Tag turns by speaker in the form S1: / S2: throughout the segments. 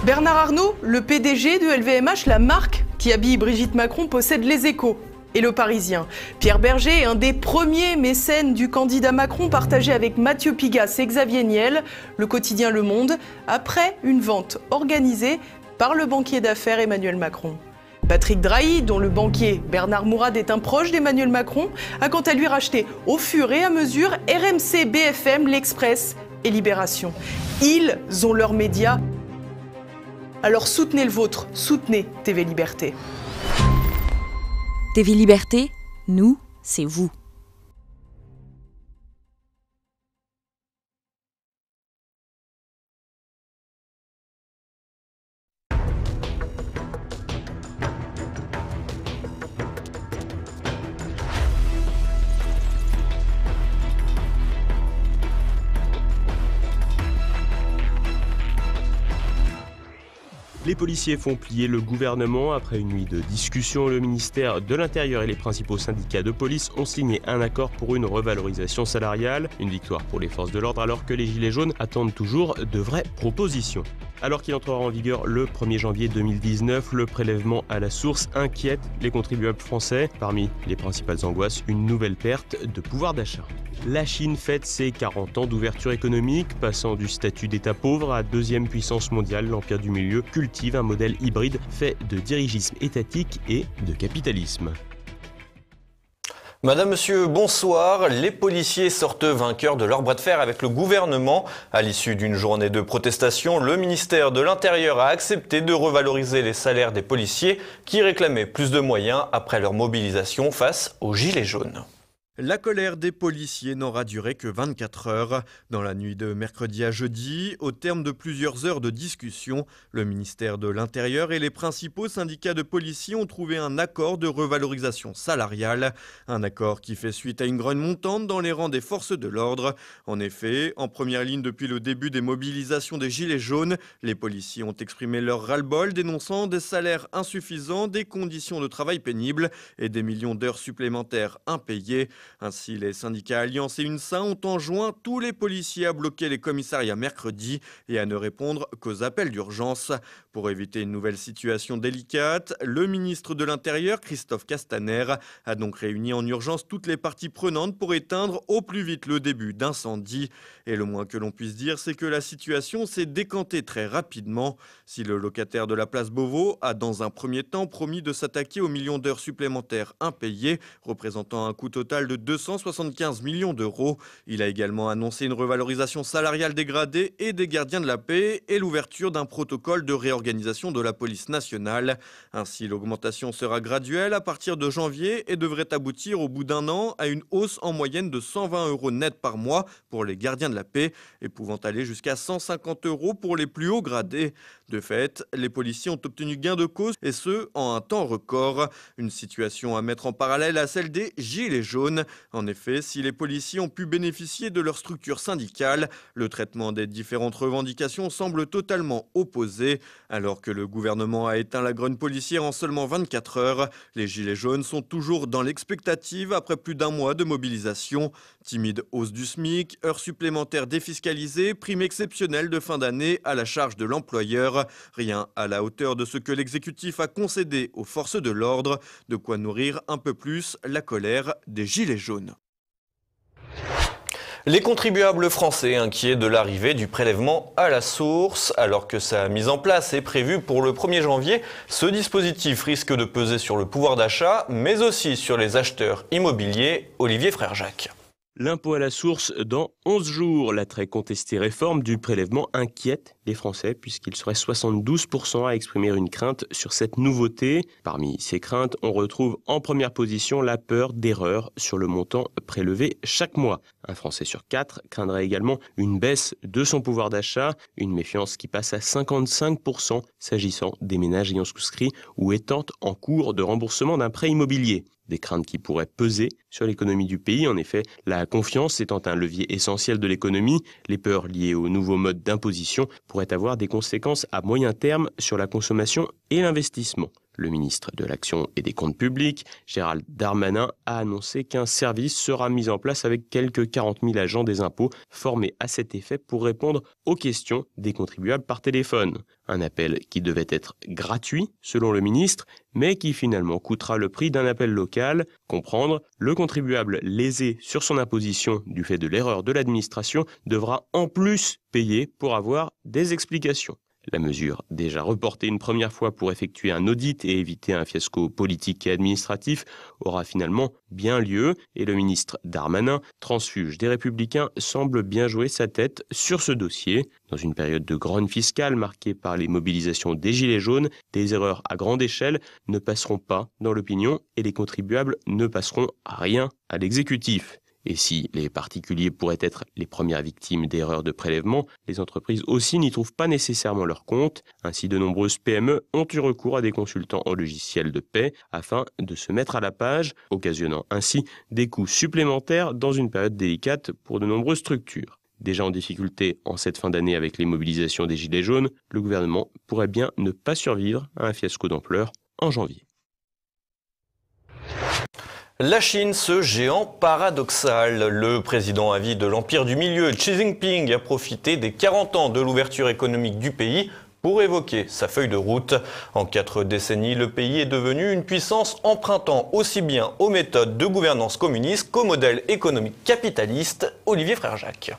S1: Bernard Arnault, le PDG de LVMH, la marque qui habille Brigitte Macron, possède Les Échos et Le Parisien. Pierre Berger est un des premiers mécènes du candidat Macron, partagé avec Mathieu Pigasse et Xavier Niel, le quotidien Le Monde, après une vente organisée par le banquier d'affaires Emmanuel Macron. Patrick Drahi, dont le banquier Bernard Mourad est un proche d'Emmanuel Macron, a quant à lui racheté au fur et à mesure RMC, BFM, L'Express et Libération. Ils ont leurs médias. Alors soutenez le vôtre, soutenez TV Liberté.
S2: TV Liberté, nous, c'est vous.
S3: Les policiers font plier le gouvernement. Après une nuit de discussion, le ministère de l'Intérieur et les principaux syndicats de police ont signé un accord pour une revalorisation salariale. Une victoire pour les forces de l'ordre alors que les Gilets jaunes attendent toujours de vraies propositions. Alors qu'il entrera en vigueur le 1er janvier 2019, le prélèvement à la source inquiète les contribuables français. Parmi les principales angoisses, une nouvelle perte de pouvoir d'achat. La Chine fête ses 40 ans d'ouverture économique, passant du statut d'État pauvre à deuxième puissance mondiale. L'Empire du Milieu cultive un modèle hybride fait de dirigisme étatique et de capitalisme.
S4: Madame, monsieur, bonsoir. Les policiers sortent vainqueurs de leur bras de fer avec le gouvernement. À l'issue d'une journée de protestation, le ministère de l'Intérieur a accepté de revaloriser les salaires des policiers qui réclamaient plus de moyens après leur mobilisation face aux Gilets jaunes.
S5: La colère des policiers n'aura duré que 24 heures. Dans la nuit de mercredi à jeudi, au terme de plusieurs heures de discussion, le ministère de l'Intérieur et les principaux syndicats de policiers ont trouvé un accord de revalorisation salariale. Un accord qui fait suite à une grogne montante dans les rangs des forces de l'ordre. En effet, en première ligne depuis le début des mobilisations des Gilets jaunes, les policiers ont exprimé leur ras-le-bol, dénonçant des salaires insuffisants, des conditions de travail pénibles et des millions d'heures supplémentaires impayées. Ainsi, les syndicats Alliance et UNSA ont enjoint tous les policiers à bloquer les commissariats mercredi et à ne répondre qu'aux appels d'urgence. Pour éviter une nouvelle situation délicate, le ministre de l'Intérieur, Christophe Castaner, a donc réuni en urgence toutes les parties prenantes pour éteindre au plus vite le début d'incendie. Et le moins que l'on puisse dire, c'est que la situation s'est décantée très rapidement. Si le locataire de la place Beauvau a dans un premier temps promis de s'attaquer aux millions d'heures supplémentaires impayées, représentant un coût total de 275 millions d'euros. Il a également annoncé une revalorisation salariale dégradée et des gardiens de la paix et l'ouverture d'un protocole de réorganisation de la police nationale. Ainsi, l'augmentation sera graduelle à partir de janvier et devrait aboutir au bout d'un an à une hausse en moyenne de 120 € net par mois pour les gardiens de la paix et pouvant aller jusqu'à 150 € pour les plus hauts gradés. De fait, les policiers ont obtenu gain de cause et ce, en un temps record. Une situation à mettre en parallèle à celle des Gilets jaunes. En effet, si les policiers ont pu bénéficier de leur structure syndicale, le traitement des différentes revendications semble totalement opposé. Alors que le gouvernement a éteint la grogne policière en seulement 24 heures, les Gilets jaunes sont toujours dans l'expectative après plus d'un mois de mobilisation. Timide hausse du SMIC, heures supplémentaires défiscalisées, primes exceptionnelles de fin d'année à la charge de l'employeur. Rien à la hauteur de ce que l'exécutif a concédé aux forces de l'ordre, de quoi nourrir un peu plus la colère des Gilets jaunes.
S4: Les contribuables français inquiets de l'arrivée du prélèvement à la source. Alors que sa mise en place est prévue pour le 1er janvier, ce dispositif risque de peser sur le pouvoir d'achat, mais aussi sur les acheteurs immobiliers. Olivier Frère-Jacques.
S3: L'impôt à la source dans 11 jours. La très contestée réforme du prélèvement inquiète les Français puisqu'ils seraient 72% à exprimer une crainte sur cette nouveauté. Parmi ces craintes, on retrouve en première position la peur d'erreur sur le montant prélevé chaque mois. Un Français sur 4 craindrait également une baisse de son pouvoir d'achat, une méfiance qui passe à 55% s'agissant des ménages ayant souscrit ou étant en cours de remboursement d'un prêt immobilier. Des craintes qui pourraient peser sur l'économie du pays. En effet, la confiance étant un levier essentiel de l'économie, les peurs liées au nouveau mode d'imposition pourraient avoir des conséquences à moyen terme sur la consommation et l'investissement. Le ministre de l'Action et des Comptes publics, Gérald Darmanin, a annoncé qu'un service sera mis en place avec quelques 40 000 agents des impôts formés à cet effet pour répondre aux questions des contribuables par téléphone. Un appel qui devait être gratuit, selon le ministre, mais qui finalement coûtera le prix d'un appel local. Comprendre, le contribuable lésé sur son imposition du fait de l'erreur de l'administration devra en plus payer pour avoir des explications. La mesure, déjà reportée une première fois pour effectuer un audit et éviter un fiasco politique et administratif, aura finalement bien lieu et le ministre Darmanin, transfuge des Républicains, semble bien jouer sa tête sur ce dossier. Dans une période de grogne fiscale marquée par les mobilisations des Gilets jaunes, des erreurs à grande échelle ne passeront pas dans l'opinion et les contribuables ne passeront à rien à l'exécutif. Et si les particuliers pourraient être les premières victimes d'erreurs de prélèvement, les entreprises aussi n'y trouvent pas nécessairement leur compte. Ainsi, de nombreuses PME ont eu recours à des consultants en logiciel de paie afin de se mettre à la page, occasionnant ainsi des coûts supplémentaires dans une période délicate pour de nombreuses structures. Déjà en difficulté en cette fin d'année avec les mobilisations des Gilets jaunes, le gouvernement pourrait bien ne pas survivre à un fiasco d'ampleur en janvier.
S4: La Chine, ce géant paradoxal. Le président à vie de l'Empire du Milieu, Xi Jinping, a profité des 40 ans de l'ouverture économique du pays pour évoquer sa feuille de route. En 4 décennies, le pays est devenu une puissance empruntant aussi bien aux méthodes de gouvernance communiste qu'au modèle économique capitaliste. Olivier Frère-Jacques.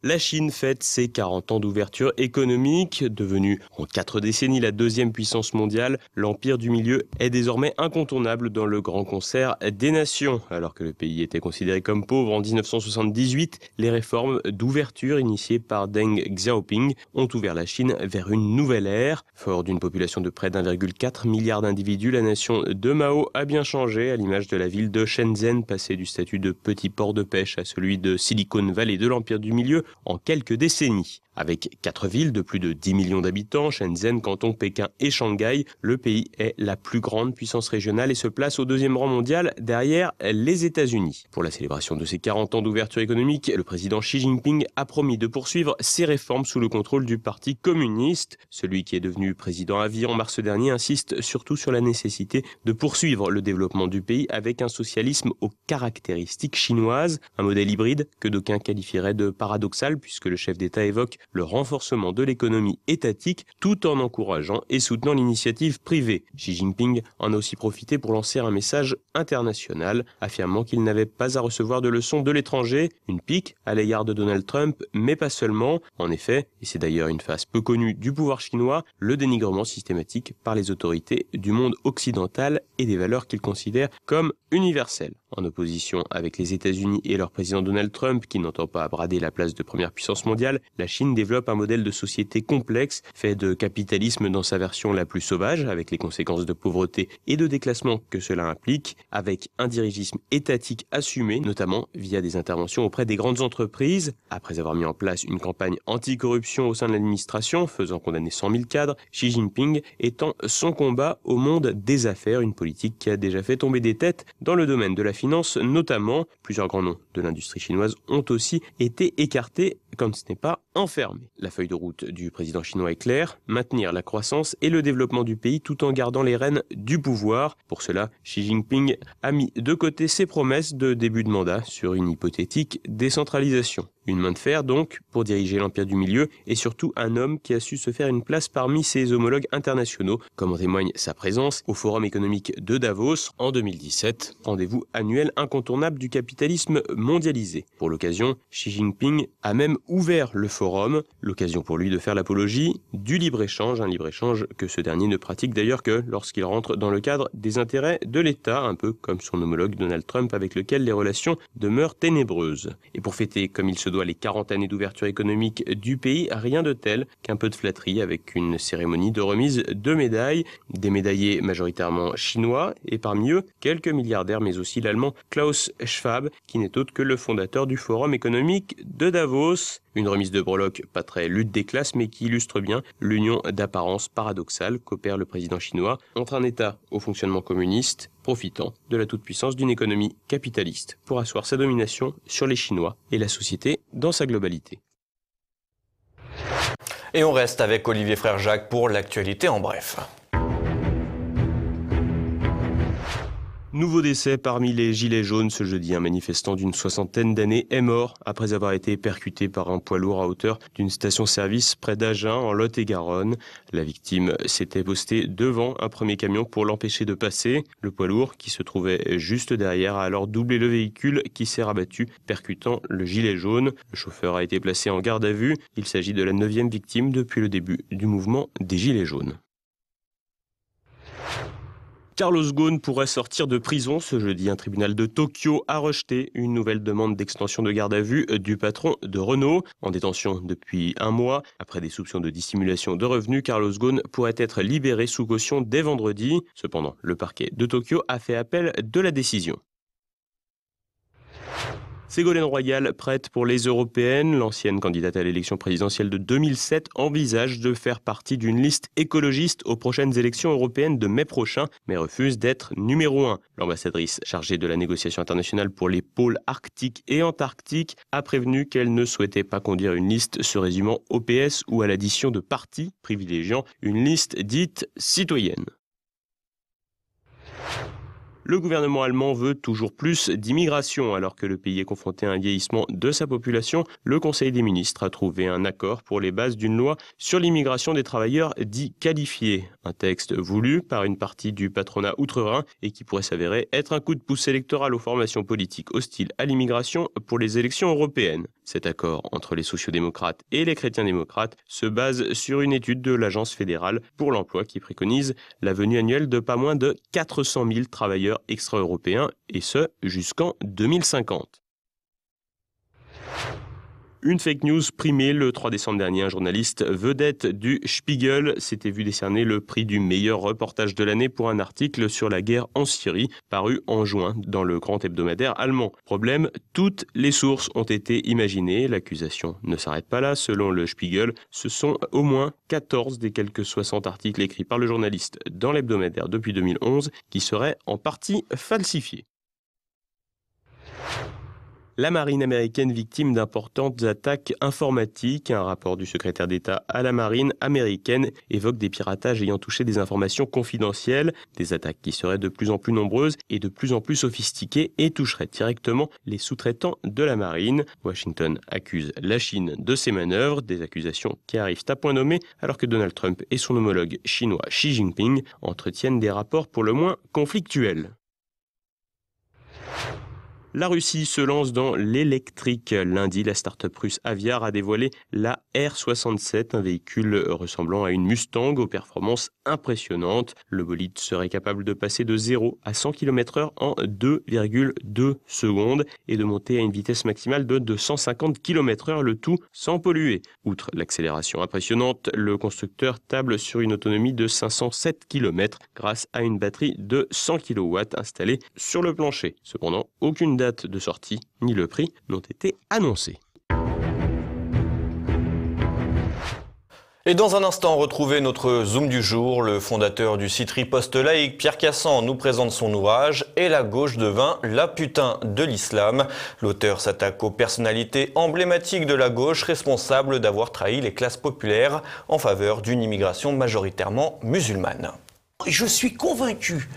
S3: La Chine fête ses 40 ans d'ouverture économique. Devenue en 4 décennies la deuxième puissance mondiale, l'Empire du Milieu est désormais incontournable dans le grand concert des nations. Alors que le pays était considéré comme pauvre en 1978, les réformes d'ouverture initiées par Deng Xiaoping ont ouvert la Chine vers une nouvelle ère. Fort d'une population de près d'1,4 milliard d'individus, la nation de Mao a bien changé, à l'image de la ville de Shenzhen, passée du statut de petit port de pêche à celui de Silicon Valley de l'Empire du Milieu en quelques décennies. Avec 4 villes de plus de 10 millions d'habitants, Shenzhen, Canton, Pékin et Shanghai, le pays est la plus grande puissance régionale et se place au 2e rang mondial derrière les États-Unis. Pour la célébration de ses 40 ans d'ouverture économique, le président Xi Jinping a promis de poursuivre ses réformes sous le contrôle du Parti communiste. Celui qui est devenu président à vie en mars dernier insiste surtout sur la nécessité de poursuivre le développement du pays avec un socialisme aux caractéristiques chinoises, un modèle hybride que d'aucuns qualifieraient de paradoxal puisque le chef d'État évoque le renforcement de l'économie étatique tout en encourageant et soutenant l'initiative privée. Xi Jinping en a aussi profité pour lancer un message international, affirmant qu'il n'avait pas à recevoir de leçons de l'étranger, une pique à l'égard de Donald Trump, mais pas seulement. En effet, et c'est d'ailleurs une phase peu connue du pouvoir chinois, le dénigrement systématique par les autorités du monde occidental et des valeurs qu'il considère comme universelles. En opposition avec les États-Unis et leur président Donald Trump, qui n'entend pas brader la place de première puissance mondiale, la Chine développe un modèle de société complexe, fait de capitalisme dans sa version la plus sauvage, avec les conséquences de pauvreté et de déclassement que cela implique, avec un dirigisme étatique assumé, notamment via des interventions auprès des grandes entreprises. Après avoir mis en place une campagne anti-corruption au sein de l'administration, faisant condamner 100 000 cadres, Xi Jinping étend son combat au monde des affaires, une politique qui a déjà fait tomber des têtes dans le domaine de la finance notamment. Plusieurs grands noms de l'industrie chinoise ont aussi été écartés quand ce n'est pas enfermé. La feuille de route du président chinois est claire, maintenir la croissance et le développement du pays tout en gardant les rênes du pouvoir. Pour cela, Xi Jinping a mis de côté ses promesses de début de mandat sur une hypothétique décentralisation. Une main de fer donc pour diriger l'Empire du Milieu et surtout un homme qui a su se faire une place parmi ses homologues internationaux, comme en témoigne sa présence au Forum économique de Davos en 2017, rendez-vous annuel incontournable du capitalisme mondialisé. Pour l'occasion, Xi Jinping a même ouvert le forum, l'occasion pour lui de faire l'apologie du libre-échange, un libre-échange que ce dernier ne pratique d'ailleurs que lorsqu'il rentre dans le cadre des intérêts de l'État, un peu comme son homologue Donald Trump avec lequel les relations demeurent ténébreuses. Et pour fêter comme il se doit les 40 années d'ouverture économique du pays, rien de tel qu'un peu de flatterie avec une cérémonie de remise de médailles, des médaillés majoritairement chinois et parmi eux quelques milliardaires mais aussi l'allemand Klaus Schwab qui n'est autre que le fondateur du Forum économique de Davos. Une remise de breloques pas très lutte des classes mais qui illustre bien l'union d'apparence paradoxale qu'opère le président chinois entre un État au fonctionnement communiste profitant de la toute-puissance d'une économie capitaliste pour asseoir sa domination sur les Chinois et la société dans sa globalité.
S4: Et on reste avec Olivier Frère-Jacques pour l'actualité en bref.
S3: Nouveau décès parmi les gilets jaunes ce jeudi. Un manifestant d'une 60aine d'années est mort après avoir été percuté par un poids lourd à hauteur d'une station-service près d'Agen, en Lot-et-Garonne. La victime s'était postée devant un premier camion pour l'empêcher de passer. Le poids lourd, qui se trouvait juste derrière, a alors doublé le véhicule qui s'est rabattu, percutant le gilet jaune. Le chauffeur a été placé en garde à vue. Il s'agit de la 9e victime depuis le début du mouvement des gilets jaunes. Carlos Ghosn pourrait sortir de prison ce jeudi. Un tribunal de Tokyo a rejeté une nouvelle demande d'extension de garde à vue du patron de Renault. En détention depuis un mois, après des soupçons de dissimulation de revenus, Carlos Ghosn pourrait être libéré sous caution dès vendredi. Cependant, le parquet de Tokyo a fait appel de la décision. Ségolène Royal prête pour les européennes. L'ancienne candidate à l'élection présidentielle de 2007 envisage de faire partie d'une liste écologiste aux prochaines élections européennes de mai prochain, mais refuse d'être numéro 1. L'ambassadrice chargée de la négociation internationale pour les pôles arctiques et antarctiques a prévenu qu'elle ne souhaitait pas conduire une liste se résumant au PS ou à l'addition de partis, privilégiant une liste dite citoyenne. Le gouvernement allemand veut toujours plus d'immigration. Alors que le pays est confronté à un vieillissement de sa population, le Conseil des ministres a trouvé un accord pour les bases d'une loi sur l'immigration des travailleurs dits qualifiés. Un texte voulu par une partie du patronat outre-Rhin et qui pourrait s'avérer être un coup de pouce électoral aux formations politiques hostiles à l'immigration pour les élections européennes. Cet accord entre les sociodémocrates et les chrétiens-démocrates se base sur une étude de l'Agence fédérale pour l'emploi qui préconise la venue annuelle de pas moins de 400 000 travailleurs extra-européens, et ce jusqu'en 2050. Une fake news primée le 3 décembre dernier. Un journaliste vedette du Spiegel s'était vu décerner le prix du meilleur reportage de l'année pour un article sur la guerre en Syrie, paru en juin dans le grand hebdomadaire allemand. Problème, toutes les sources ont été imaginées. L'accusation ne s'arrête pas là. Selon le Spiegel, ce sont au moins 14 des quelques 60 articles écrits par le journaliste dans l'hebdomadaire depuis 2011 qui seraient en partie falsifiés. La marine américaine victime d'importantes attaques informatiques. Un rapport du secrétaire d'État à la marine américaine évoque des piratages ayant touché des informations confidentielles, des attaques qui seraient de plus en plus nombreuses et de plus en plus sophistiquées et toucheraient directement les sous-traitants de la marine. Washington accuse la Chine de ces manœuvres, des accusations qui arrivent à point nommé alors que Donald Trump et son homologue chinois Xi Jinping entretiennent des rapports pour le moins conflictuels. La Russie se lance dans l'électrique. Lundi, la start-up russe Aviar a dévoilé la R67, un véhicule ressemblant à une Mustang aux performances impressionnantes. Le bolide serait capable de passer de 0 à 100 km/h en 2,2 secondes et de monter à une vitesse maximale de 250 km/h, le tout sans polluer. Outre l'accélération impressionnante, le constructeur table sur une autonomie de 507 km grâce à une batterie de 100 kW installée sur le plancher. Cependant, aucune date de sortie ni le prix n'ont été annoncés.
S4: Et dans un instant, retrouvez notre Zoom du jour. Le fondateur du site Riposte Laïque, Pierre Cassand, nous présente son ouvrage « Et la gauche devint la putain de l'islam ». L'auteur s'attaque aux personnalités emblématiques de la gauche, responsables d'avoir trahi les classes populaires en faveur d'une immigration majoritairement musulmane.
S6: Je suis convaincu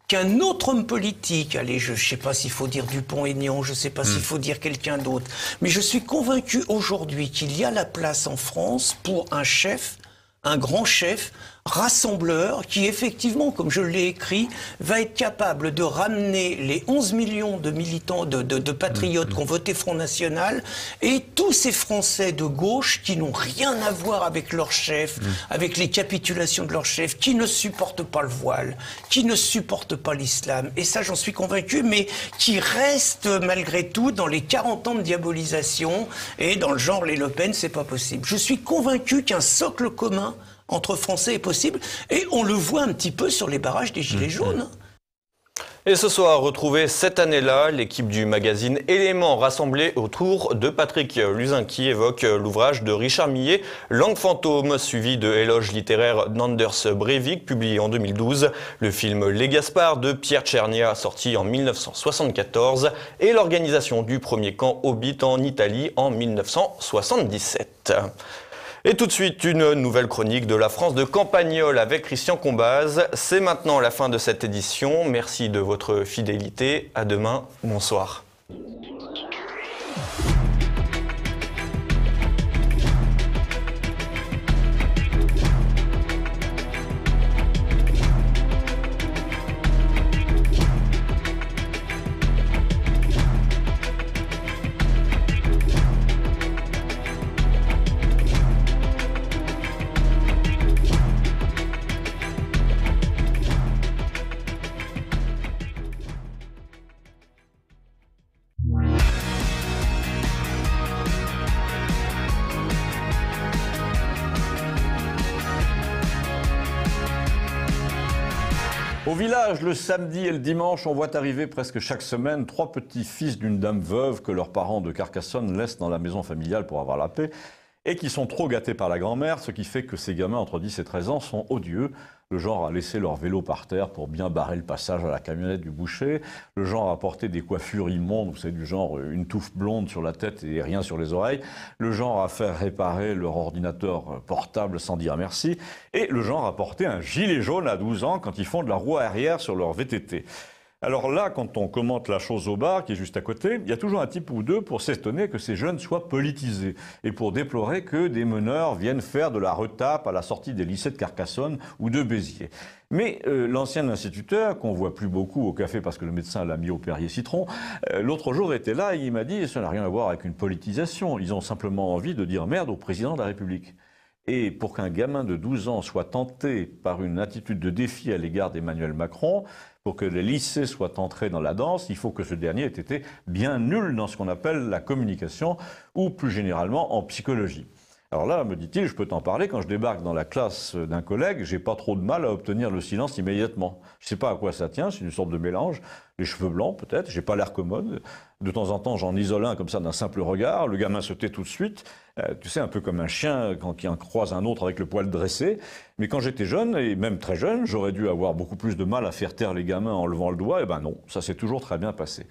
S6: qu'un autre homme politique, allez, je ne sais pas s'il faut dire Dupont-Aignan, je ne sais pas s'il faut dire quelqu'un d'autre, mais je suis convaincu aujourd'hui qu'il y a la place en France pour un chef, un grand chef, rassembleur, qui effectivement, comme je l'ai écrit, va être capable de ramener les 11 millions de militants, de patriotes qui ont voté Front National, et tous ces Français de gauche qui n'ont rien à voir avec leur chef, avec les capitulations de leur chef, qui ne supportent pas le voile, qui ne supportent pas l'islam, et ça j'en suis convaincu, mais qui restent malgré tout dans les 40 ans de diabolisation, et dans le genre les Le Pen, c'est pas possible. Je suis convaincu qu'un socle commun entre Français est possible, et on le voit un petit peu sur les barrages des Gilets jaunes.
S4: Et ce soir, retrouvez cette année-là l'équipe du magazine Éléments rassemblée autour de Patrick Luzin qui évoque l'ouvrage de Richard Millet, Langue fantôme, suivi de éloges littéraires d'Anders Breivik, publié en 2012, le film Les Gaspards de Pierre Tchernia, sorti en 1974, et l'organisation du premier camp Hobbit en Italie en 1977. Et tout de suite, une nouvelle chronique de la France de Campagnol avec Christian Combaz. C'est maintenant la fin de cette édition. Merci de votre fidélité. À demain. Bonsoir.
S7: Au village, le samedi et le dimanche, on voit arriver presque chaque semaine 3 petits-fils d'une dame veuve que leurs parents de Carcassonne laissent dans la maison familiale pour avoir la paix et qui sont trop gâtés par la grand-mère, ce qui fait que ces gamins entre 10 et 13 ans sont odieux, le genre à laisser leur vélo par terre pour bien barrer le passage à la camionnette du boucher, le genre à porter des coiffures immondes, vous savez, du genre une touffe blonde sur la tête et rien sur les oreilles, le genre à faire réparer leur ordinateur portable sans dire merci, et le genre à porter un gilet jaune à 12 ans quand ils font de la roue arrière sur leur VTT. Alors là, quand on commente la chose au bar, qui est juste à côté, il y a toujours un type ou deux pour s'étonner que ces jeunes soient politisés et pour déplorer que des meneurs viennent faire de la retape à la sortie des lycées de Carcassonne ou de Béziers. Mais l'ancien instituteur, qu'on voit plus beaucoup au café parce que le médecin l'a mis au Perrier-Citron, l'autre jour était là et il m'a dit « ça n'a rien à voir avec une politisation, ils ont simplement envie de dire merde au président de la République ». Et pour qu'un gamin de 12 ans soit tenté par une attitude de défi à l'égard d'Emmanuel Macron, pour que les lycées soient entrés dans la danse, il faut que ce dernier ait été bien nul dans ce qu'on appelle la communication ou plus généralement en psychologie. Alors là, me dit-il, je peux t'en parler, quand je débarque dans la classe d'un collègue, j'ai pas trop de mal à obtenir le silence immédiatement. Je sais pas à quoi ça tient, c'est une sorte de mélange. Les cheveux blancs peut-être, j'ai pas l'air commode. De temps en temps, j'en isole un comme ça d'un simple regard, le gamin se tait tout de suite. Tu sais, un peu comme un chien quand il en croise un autre avec le poil dressé. Mais quand j'étais jeune, et même très jeune, j'aurais dû avoir beaucoup plus de mal à faire taire les gamins en levant le doigt. Eh ben non, ça s'est toujours très bien passé.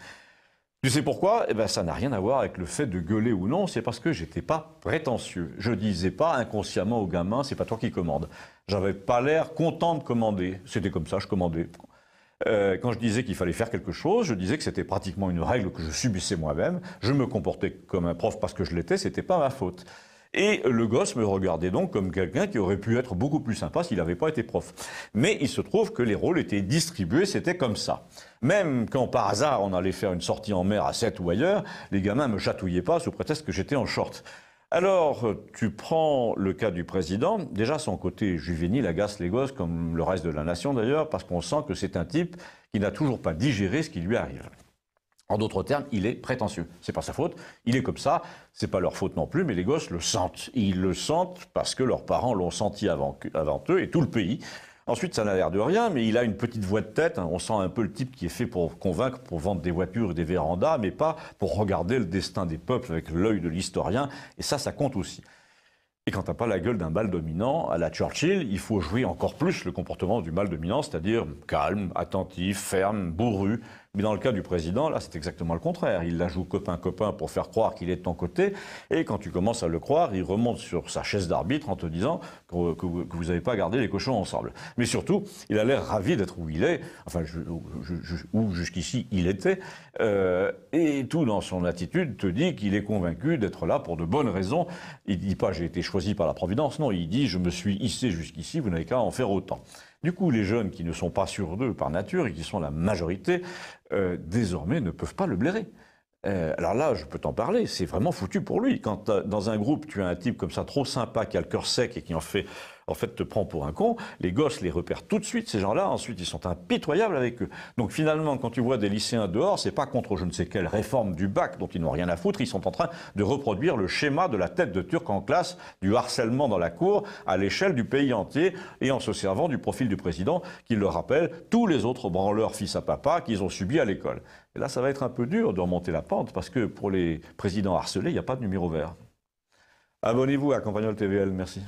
S7: Tu sais pourquoi? Eh ben, ça n'a rien à voir avec le fait de gueuler ou non, c'est parce que j'étais pas prétentieux. Je disais pas inconsciemment aux gamins, c'est pas toi qui commandes. J'avais pas l'air content de commander. C'était comme ça, je commandais. Quand je disais qu'il fallait faire quelque chose, je disais que c'était pratiquement une règle que je subissais moi-même. Je me comportais comme un prof parce que je l'étais, c'était pas ma faute. Et le gosse me regardait donc comme quelqu'un qui aurait pu être beaucoup plus sympa s'il n'avait pas été prof. Mais il se trouve que les rôles étaient distribués, c'était comme ça. Même quand par hasard on allait faire une sortie en mer à 7 ou ailleurs, les gamins me chatouillaient pas sous prétexte que j'étais en short. Alors, tu prends le cas du président, déjà son côté juvénile agace les gosses, comme le reste de la nation d'ailleurs, parce qu'on sent que c'est un type qui n'a toujours pas digéré ce qui lui arrive. En d'autres termes, il est prétentieux. C'est pas sa faute, il est comme ça, c'est pas leur faute non plus, mais les gosses le sentent. Ils le sentent parce que leurs parents l'ont senti avant eux et tout le pays. Ensuite, ça n'a l'air de rien, mais il a une petite voix de tête. On sent un peu le type qui est fait pour convaincre, pour vendre des voitures et des vérandas, mais pas pour regarder le destin des peuples avec l'œil de l'historien. Et ça compte aussi. Et quand t'as pas la gueule d'un mâle dominant, à la Churchill, il faut jouer encore plus le comportement du mâle dominant, c'est-à-dire calme, attentif, ferme, bourru. Mais dans le cas du président, là, c'est exactement le contraire. Il la joue copain-copain pour faire croire qu'il est de ton côté. Et quand tu commences à le croire, il remonte sur sa chaise d'arbitre en te disant que vous n'avez pas gardé les cochons ensemble. Mais surtout, il a l'air ravi d'être où il est, enfin, où jusqu'ici il était. Et tout dans son attitude te dit qu'il est convaincu d'être là pour de bonnes raisons. Il dit pas « j'ai été choisi par la Providence », non, il dit « je me suis hissé jusqu'ici, vous n'avez qu'à en faire autant ». Du coup, les jeunes qui ne sont pas sûrs d'eux par nature et qui sont la majorité, désormais ne peuvent pas le blairer. Alors là, je peux t'en parler, c'est vraiment foutu pour lui. Quand dans un groupe, tu as un type comme ça, trop sympa, qui a le cœur sec et qui en fait te prend pour un con, les gosses les repèrent tout de suite, ces gens-là, ensuite ils sont impitoyables avec eux. Donc finalement, quand tu vois des lycéens dehors, c'est pas contre je ne sais quelle réforme du bac dont ils n'ont rien à foutre, ils sont en train de reproduire le schéma de la tête de Turc en classe, du harcèlement dans la cour, à l'échelle du pays entier, et en se servant du profil du président, qui leur rappelle tous les autres branleurs fils à papa qu'ils ont subis à l'école. Et là, ça va être un peu dur de remonter la pente, parce que pour les présidents harcelés, il n'y a pas de numéro vert. Abonnez-vous à Campagnol TVL, merci.